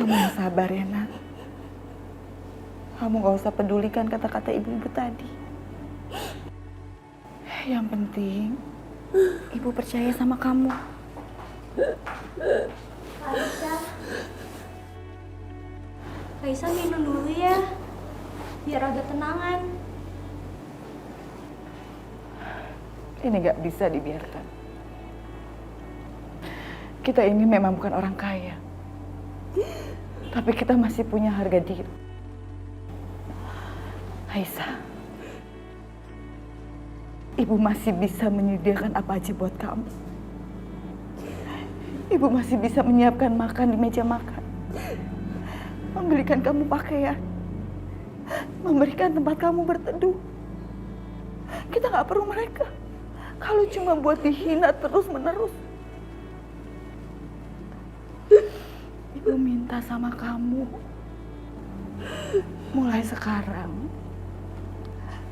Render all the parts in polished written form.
Kamu yang sabar ya, Nak. Kamu gak usah pedulikan kata-kata ibu-ibu tadi. Yang penting, ibu percaya sama kamu. Aisyah minum dulu ya, biar agak tenangan. Ini gak bisa dibiarkan. Kita ini memang bukan orang kaya. Tapi kita masih punya harga diri. Aisyah, ibu masih bisa menyediakan apa aja buat kamu. Ibu masih bisa menyiapkan makan di meja makan. Membelikan kamu pakaian. Memberikan tempat kamu berteduh. Kita gak perlu mereka. Kalau cuma buat dihina terus-menerus. Ibu minta sama kamu, mulai sekarang,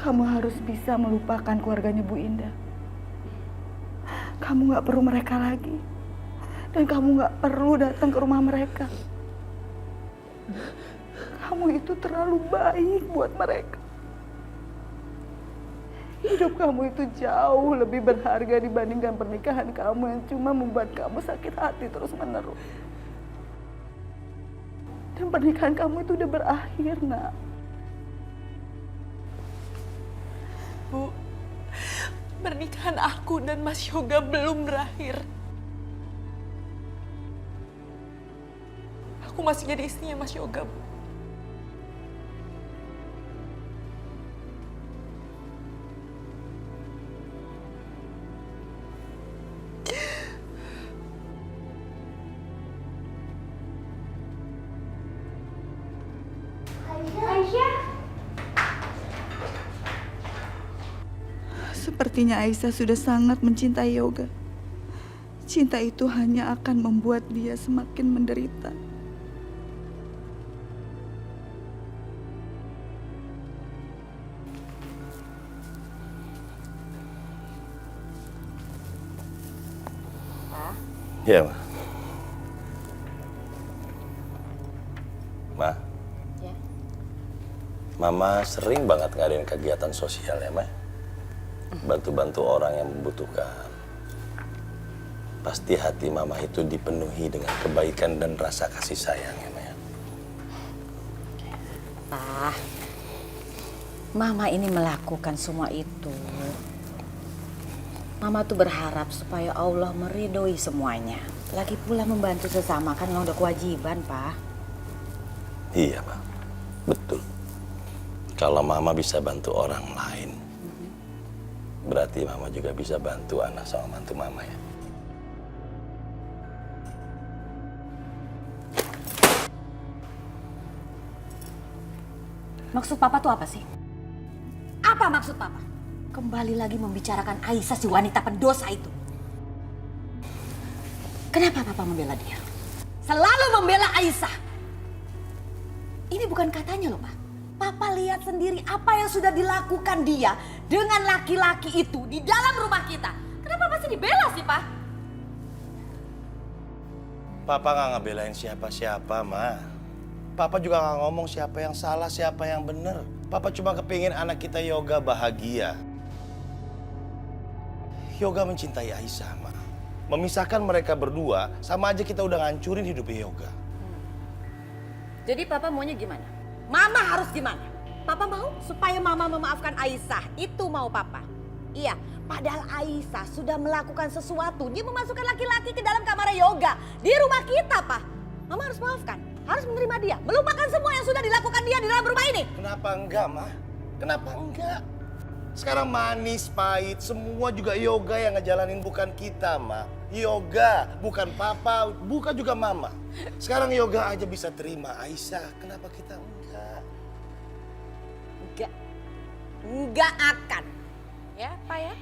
kamu harus bisa melupakan keluarganya Bu Indah. Kamu gak perlu mereka lagi. Dan kamu gak perlu datang ke rumah mereka. Kamu itu terlalu baik buat mereka. Hidup kamu itu jauh lebih berharga dibandingkan pernikahan kamu yang cuma membuat kamu sakit hati terus-menerus. Dan pernikahan kamu itu udah berakhir, Nak. Bu, pernikahan aku dan Mas Yoga belum berakhir. Aku masih jadi istrinya Mas Yoga, Bu. Aisyah, Sepertinya Aisyah sudah sangat mencintai Yoga. Cinta itu hanya akan membuat dia semakin menderita. Iya, Ma. Ma. Ya. Mama sering banget ngadain kegiatan sosial ya, Ma. Bantu-bantu orang yang membutuhkan. Pasti hati Mama itu dipenuhi dengan kebaikan dan rasa kasih sayang ya, Ma. Pak, Mama ini melakukan semua itu. Mama tuh berharap supaya Allah meridhoi semuanya. Lagi pula membantu sesama kan memang udah kewajiban, Pak. Iya, Ma. Betul. Kalau Mama bisa bantu orang lain, berarti Mama juga bisa bantu anak sama mantu Mama ya. Maksud Papa tuh apa sih? Apa maksud Papa? Kembali lagi membicarakan Aisyah si wanita pendosa itu. Kenapa Papa membela dia? Selalu membela Aisyah. Ini bukan katanya loh, Pak. Papa lihat sendiri apa yang sudah dilakukan dia dengan laki-laki itu di dalam rumah kita. Kenapa masih dibela sih, Pak? Papa nggak ngebelain siapa-siapa, Ma. Papa juga nggak ngomong siapa yang salah, siapa yang benar. Papa cuma kepingin anak kita Yoga bahagia. Yoga mencintai Aisyah, Ma. Memisahkan mereka berdua, sama aja kita udah ngancurin hidupnya Yoga. Jadi Papa maunya gimana? Mama harus gimana? Papa mau supaya Mama memaafkan Aisyah. Itu mau Papa. Iya, padahal Aisyah sudah melakukan sesuatu. Dia memasukkan laki-laki ke dalam kamar Yoga. Di rumah kita, Pak. Mama harus maafkan. Harus menerima dia. Melupakan semua yang sudah dilakukan dia di dalam rumah ini. Kenapa enggak, Ma? Kenapa enggak? Sekarang manis, pahit, semua juga Yoga yang ngejalanin, bukan kita, Ma. Yoga, bukan Papa, bukan juga Mama. Sekarang Yoga aja bisa terima Aisyah, kenapa kita enggak? Enggak. Enggak akan. Ya, Pak ya?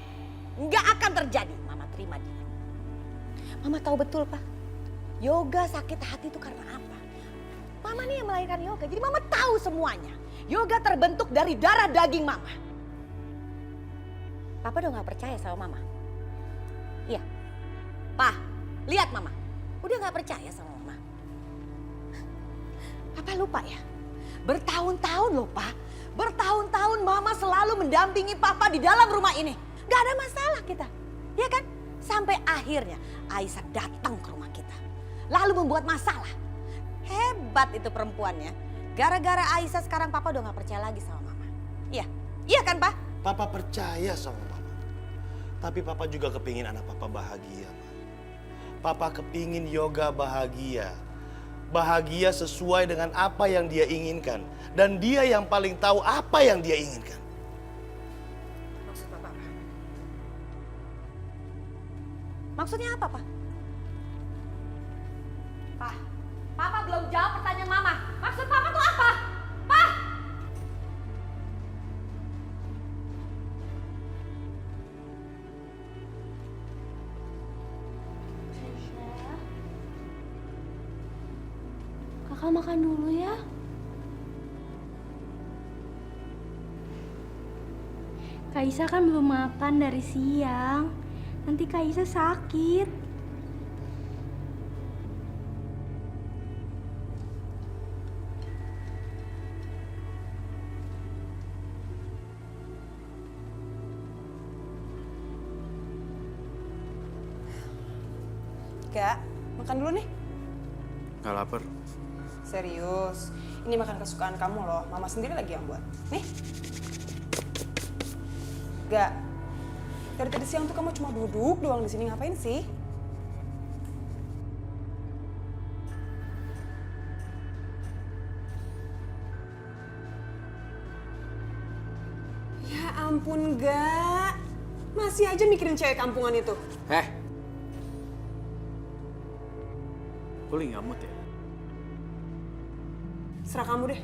Enggak akan terjadi. Mama terima dia. Mama tahu betul, Pak. Yoga sakit hati itu karena apa? Mama nih yang melahirkan Yoga, jadi Mama tahu semuanya. Yoga terbentuk dari darah daging Mama. Papa udah gak percaya sama Mama? Iya. Pak, lihat Mama. Udah gak percaya sama Mama. Papa lupa ya? Bertahun-tahun loh, Pak. Bertahun-tahun Mama selalu mendampingi Papa di dalam rumah ini. Gak ada masalah kita, ya kan? Sampai akhirnya Aisyah datang ke rumah kita. Lalu membuat masalah. Hebat itu perempuannya. Gara-gara Aisyah sekarang Papa udah gak percaya lagi sama Mama. Iya, iya kan Pak? Papa percaya sama Mama. Tapi Papa juga kepingin anak Papa bahagia, Ma. Papa kepingin Yoga bahagia. Bahagia sesuai dengan apa yang dia inginkan. Dan dia yang paling tahu apa yang dia inginkan. Maksud Papa apa? Maksudnya apa, Pak? Pak, Papa belum jawab pertanyaan Mama. Maksud Papa tuh apa? Pak! Aisyah. Kakak makan dulu ya. Kak Isa kan belum makan dari siang. Nanti Kak Isa sakit. Gak, makan dulu nih. Gak lapar. Serius, ini makan kesukaan kamu loh. Mama sendiri lagi yang buat. Nih. Gak, dari tadi siang tuh kamu cuma duduk doang di sini, ngapain sih? Ya ampun, Gak. Masih aja mikirin cewek kampungan itu. Kok lagi ngamut ya? Serah kamu deh.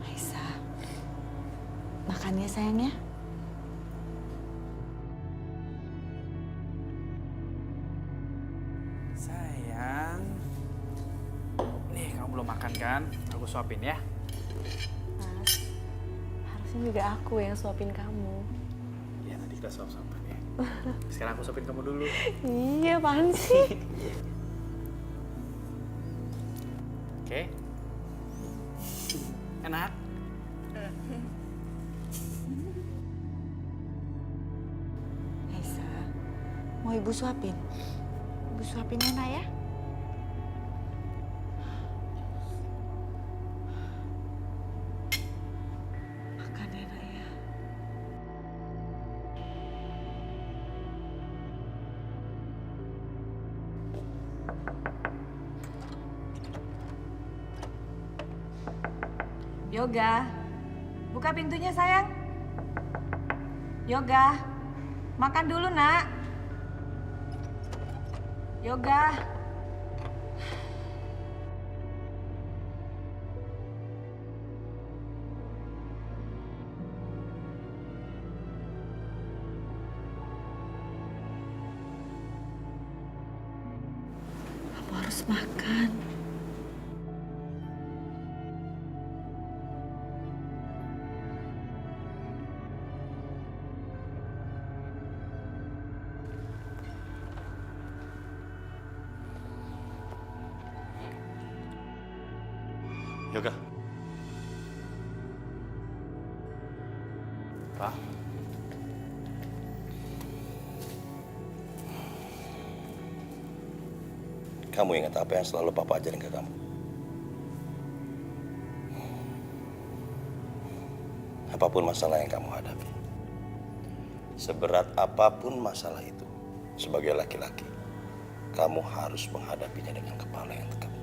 Aisyah, makan ya sayangnya. Sayang. Nih, kamu belum makan kan? Aku suapin ya. Mas, harusnya juga aku yang suapin kamu. Ya, nanti kita suap-suapan ya. Sekarang aku suapin kamu dulu. Iya, apaan sih? Oke. Enak? Aisyah, mau ibu suapin? Ibu suapin ya, Nak, ya? Makan ya, Nak, ya. Yoga, buka pintunya sayang. Yoga, makan dulu nak. Yoga. Kamu harus makan. Yoga. Pak? Kamu ingat apa yang selalu Papa ajarin ke kamu? Apapun masalah yang kamu hadapi, seberat apapun masalah itu, sebagai laki-laki, kamu harus menghadapinya dengan kepala yang tegap.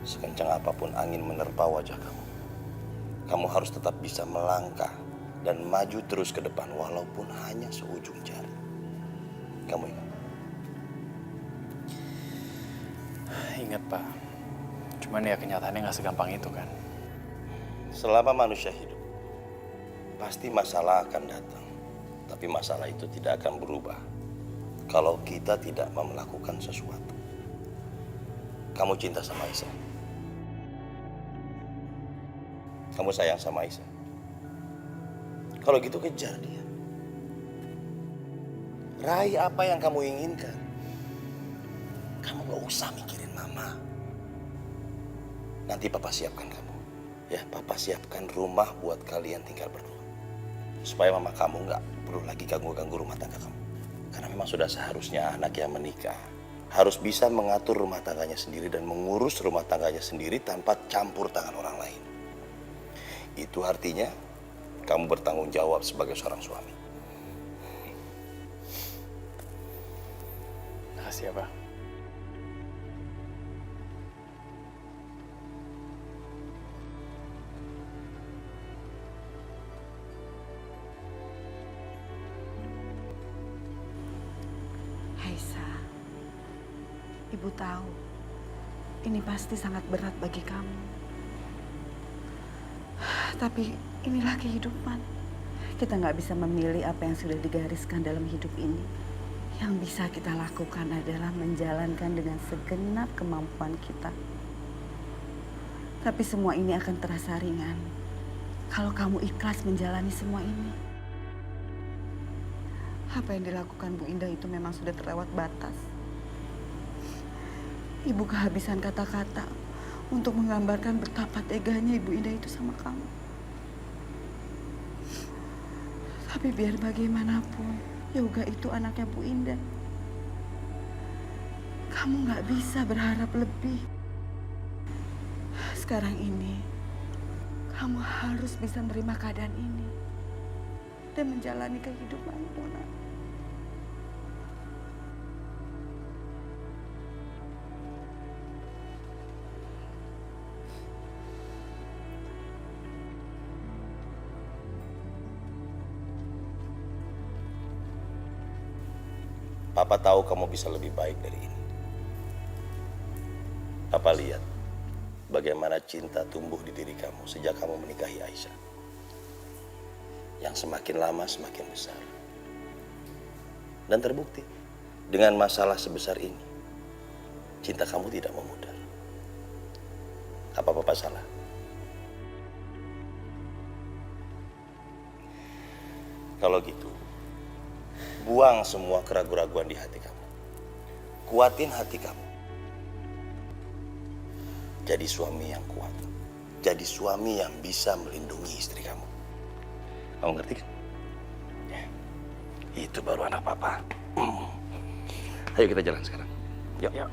Sekencang apapun angin menerpa wajah kamu, kamu harus tetap bisa melangkah dan maju terus ke depan walaupun hanya seujung jari. Kamu ingat? Ingat, Pak. Cuman ya kenyataannya nggak segampang itu kan. Selama manusia hidup, pasti masalah akan datang. Tapi masalah itu tidak akan berubah kalau kita tidak mau melakukan sesuatu. Kamu cinta sama Aisyah. Kamu sayang sama Aisyah. Kalau gitu kejar dia. Raih apa yang kamu inginkan. Kamu gak usah mikirin mama. Nanti papa siapkan kamu. Ya, papa siapkan rumah buat kalian tinggal berdua. Supaya mama kamu gak perlu lagi ganggu-ganggu rumah tangga kamu. Karena memang sudah seharusnya anak yang menikah harus bisa mengatur rumah tangganya sendiri dan mengurus rumah tangganya sendiri tanpa campur tangan orang lain. Itu artinya kamu bertanggung jawab sebagai seorang suami. Makasih ya, Pak. Aisyah, Ibu tahu ini pasti sangat berat bagi kamu. Tapi inilah kehidupan. Kita nggak bisa memilih apa yang sudah digariskan dalam hidup ini. Yang bisa kita lakukan adalah menjalankan dengan segenap kemampuan kita. Tapi semua ini akan terasa ringan kalau kamu ikhlas menjalani semua ini. Apa yang dilakukan Bu Indah itu memang sudah terlewat batas. Ibu kehabisan kata-kata untuk menggambarkan betapa teganya Ibu Indah itu sama kamu. Tapi biar bagaimanapun, Yoga itu anaknya Bu Indah. Kamu nggak bisa berharap lebih. Sekarang ini, kamu harus bisa menerima keadaan ini dan menjalani kehidupanmu, Nak. Papa tahu kamu bisa lebih baik dari ini. Papa lihat bagaimana cinta tumbuh di diri kamu sejak kamu menikahi Aisyah. Yang semakin lama semakin besar. Dan terbukti dengan masalah sebesar ini, cinta kamu tidak memudar. Apa Papa salah? Kalau gitu, buang semua keraguan-raguan di hati kamu. Kuatin hati kamu. Jadi suami yang kuat. Jadi suami yang bisa melindungi istri kamu. Kamu ngerti kan? Ya. Itu baru anak papa. Ayo kita jalan sekarang. Yuk. Yuk.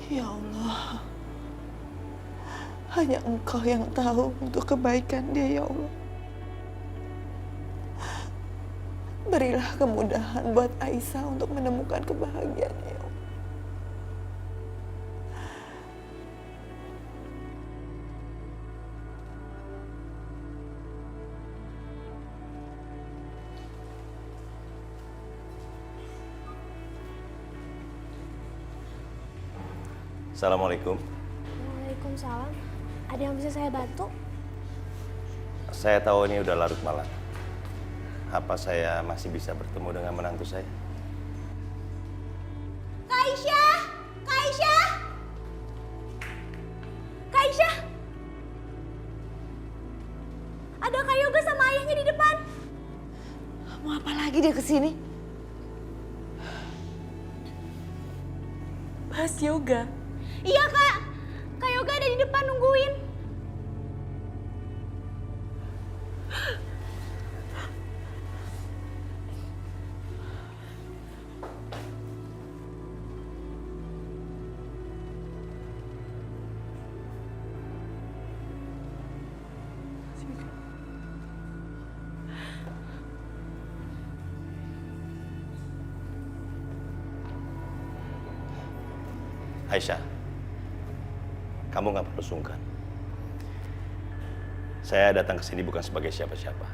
Ya Allah, hanya Engkau yang tahu untuk kebaikan dia, ya Allah. Berilah kemudahan buat Aisyah untuk menemukan kebahagiaan, ya Allah. Assalamualaikum. Waalaikumsalam. Ada yang bisa saya bantu? Saya tahu ini udah larut malam. Apa saya masih bisa bertemu dengan menantu saya? Kak Aisyah! Kak Aisyah! Kak Aisyah! Ada Kak Yoga sama ayahnya di depan. Mau apa lagi dia kesini? Mas Yoga. Iya Kak, Kak Yoga ada di depan nungguin. Aisyah, kamu nggak perlu sungkan. Saya datang ke sini bukan sebagai siapa-siapa.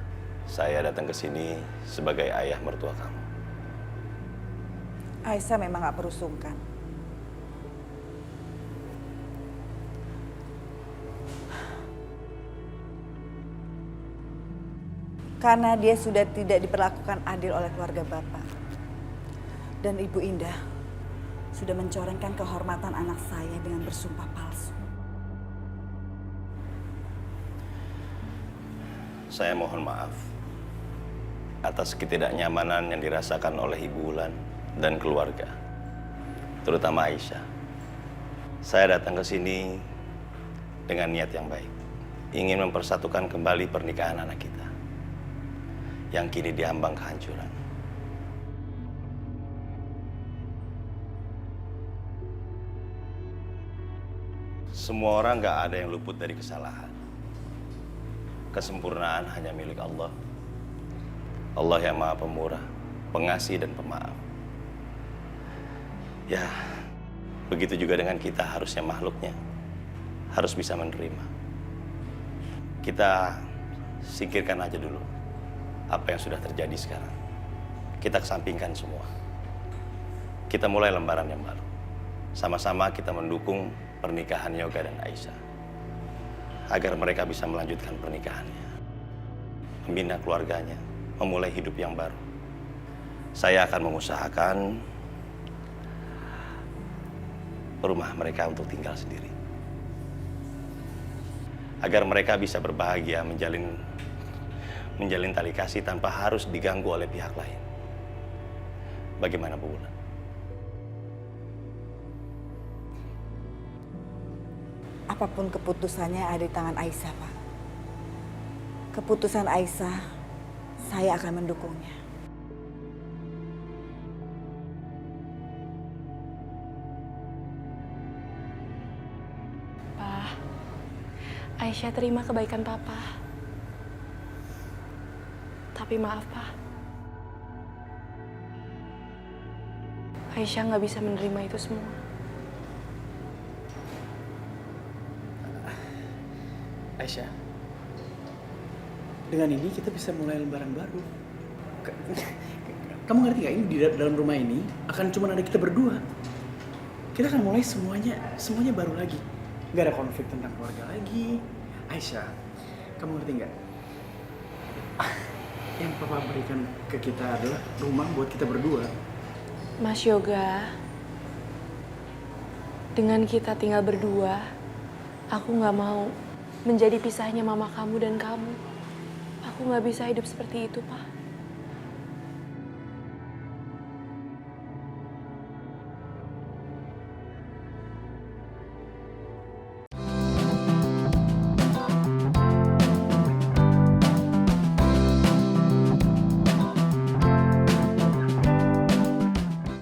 Saya datang ke sini sebagai ayah mertua kamu. Aisyah memang gak perlu sungkan. Karena dia sudah tidak diperlakukan adil oleh keluarga Bapak. Dan Ibu Indah sudah mencorengkan kehormatan anak saya dengan bersumpah palsu. Saya mohon maaf atas ketidaknyamanan yang dirasakan oleh Ibu Wulan dan keluarga, terutama Aisyah. Saya datang ke sini dengan niat yang baik, ingin mempersatukan kembali pernikahan anak kita yang kini diambang kehancuran. Semua orang gak ada yang luput dari kesalahan. Kesempurnaan hanya milik Allah. Allah yang Maha Pemurah, Pengasih dan Pemaaf. Ya, begitu juga dengan kita, harusnya makhluknya harus bisa menerima. Kita singkirkan aja dulu apa yang sudah terjadi sekarang. Kita kesampingkan semua. Kita mulai lembaran yang baru. Sama-sama kita mendukung pernikahan Yoga dan Aisyah agar mereka bisa melanjutkan pernikahannya, membina keluarganya, memulai hidup yang baru. Saya akan mengusahakan rumah mereka untuk tinggal sendiri, agar mereka bisa berbahagia menjalin tali kasih tanpa harus diganggu oleh pihak lain. Bagaimana Bu Wulan? Apapun keputusannya ada di tangan Aisyah, Pak. Keputusan Aisyah, saya akan mendukungnya. Pa, Aisyah terima kebaikan Papa. Tapi maaf, Pa. Aisyah nggak bisa menerima itu semua. Aisyah, dengan ini kita bisa mulai lembaran baru. Kamu ngerti gak, ini di dalam rumah ini akan cuma ada kita berdua. Kita akan mulai semuanya baru lagi. Gak ada konflik tentang keluarga lagi. Aisyah, kamu ngerti gak? Yang Papa berikan ke kita adalah rumah buat kita berdua. Mas Yoga, dengan kita tinggal berdua, aku nggak mau menjadi pisahnya mama kamu dan kamu. Aku nggak bisa hidup seperti itu, Pak.